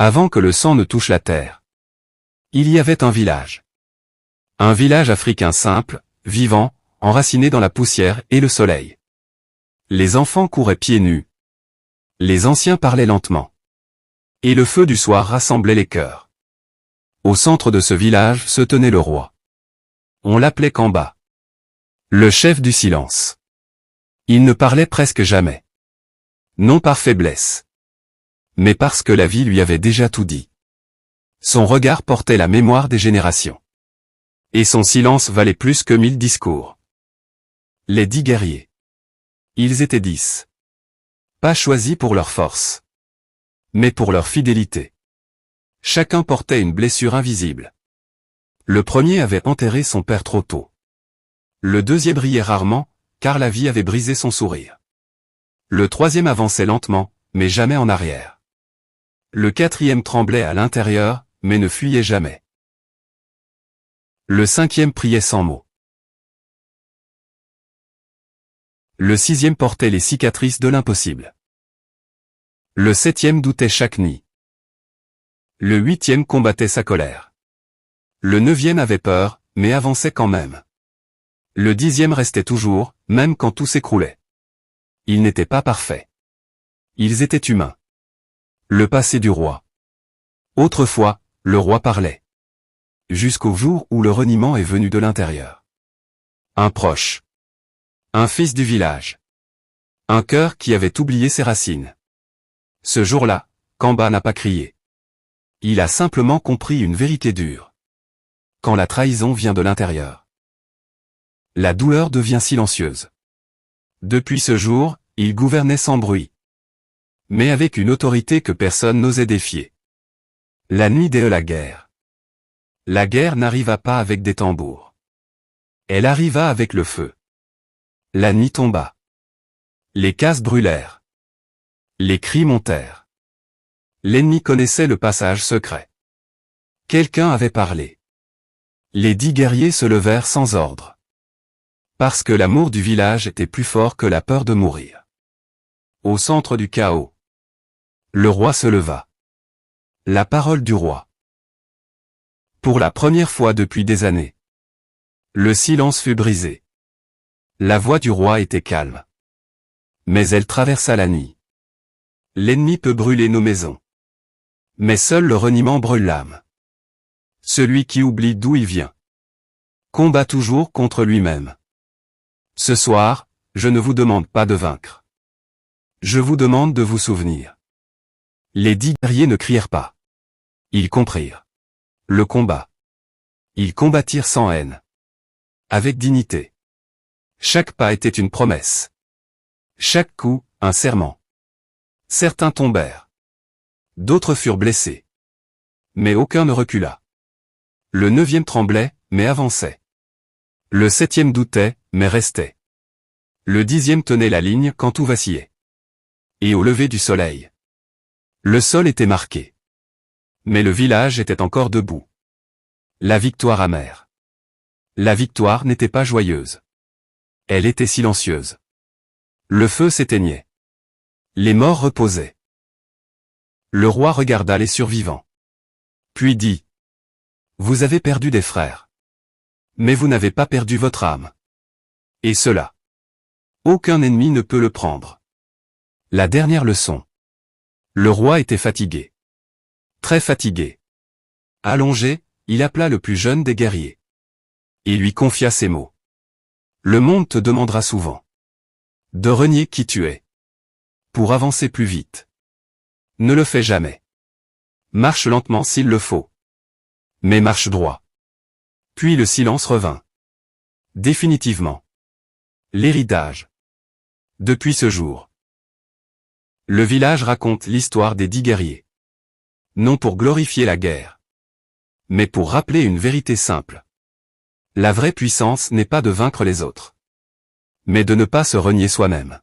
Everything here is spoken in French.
Avant que le sang ne touche la terre. Il y avait un village. Un village africain simple, vivant, enraciné dans la poussière et le soleil. Les enfants couraient pieds nus. Les anciens parlaient lentement. Et le feu du soir rassemblait les cœurs. Au centre de ce village se tenait le roi. On l'appelait Kamba. Le chef du silence. Il ne parlait presque jamais. Non par faiblesse. Mais parce que la vie lui avait déjà tout dit. Son regard portait la mémoire des générations. Et son silence valait plus que 1000 discours. Les 10 guerriers. Ils étaient 10. Pas choisis pour leur force. Mais pour leur fidélité. Chacun portait une blessure invisible. Le premier avait enterré son père trop tôt. Le deuxième riait rarement, car la vie avait brisé son sourire. Le troisième avançait lentement, mais jamais en arrière. Le quatrième tremblait à l'intérieur, mais ne fuyait jamais. Le cinquième priait sans mots. Le sixième portait les cicatrices de l'impossible. Le septième doutait chaque nuit. Le huitième combattait sa colère. Le neuvième avait peur, mais avançait quand même. Le dixième restait toujours, même quand tout s'écroulait. Ils n'étaient pas parfaits. Ils étaient humains. Le passé du roi. Autrefois, le roi parlait. Jusqu'au jour où le reniement est venu de l'intérieur. Un proche. Un fils du village. Un cœur qui avait oublié ses racines. Ce jour-là, Kamba n'a pas crié. Il a simplement compris une vérité dure. Quand la trahison vient de l'intérieur, la douleur devient silencieuse. Depuis ce jour, il gouvernait sans bruit. Mais avec une autorité que personne n'osait défier. La nuit dès la guerre. La guerre n'arriva pas avec des tambours. Elle arriva avec le feu. La nuit tomba. Les cases brûlèrent. Les cris montèrent. L'ennemi connaissait le passage secret. Quelqu'un avait parlé. Les 10 guerriers se levèrent sans ordre. Parce que l'amour du village était plus fort que la peur de mourir. Au centre du chaos. Le roi se leva. La parole du roi. Pour la première fois depuis des années. Le silence fut brisé. La voix du roi était calme. Mais elle traversa la nuit. L'ennemi peut brûler nos maisons. Mais seul le reniement brûle l'âme. Celui qui oublie d'où il vient combat toujours contre lui-même. Ce soir, je ne vous demande pas de vaincre. Je vous demande de vous souvenir. Les 10 guerriers ne crièrent pas. Ils comprirent le combat. Ils combattirent sans haine. Avec dignité. Chaque pas était une promesse. Chaque coup, un serment. Certains tombèrent. D'autres furent blessés. Mais aucun ne recula. Le 9e tremblait, mais avançait. Le 7e doutait, mais restait. Le 10e tenait la ligne quand tout vacillait. Et au lever du soleil, le sol était marqué. Mais le village était encore debout. La victoire amère. La victoire n'était pas joyeuse. Elle était silencieuse. Le feu s'éteignait. Les morts reposaient. Le roi regarda les survivants. Puis dit. Vous avez perdu des frères. Mais vous n'avez pas perdu votre âme. Et cela. Aucun ennemi ne peut le prendre. La dernière leçon. Le roi était fatigué. Très fatigué. Allongé, il appela le plus jeune des guerriers. Et lui confia ces mots. Le monde te demandera souvent de renier qui tu es. Pour avancer plus vite. Ne le fais jamais. Marche lentement s'il le faut. Mais marche droit. Puis le silence revint. Définitivement. L'héritage. Depuis ce jour. Le village raconte l'histoire des 10 guerriers. Non pour glorifier la guerre. Mais pour rappeler une vérité simple. La vraie puissance n'est pas de vaincre les autres. Mais de ne pas se renier soi-même.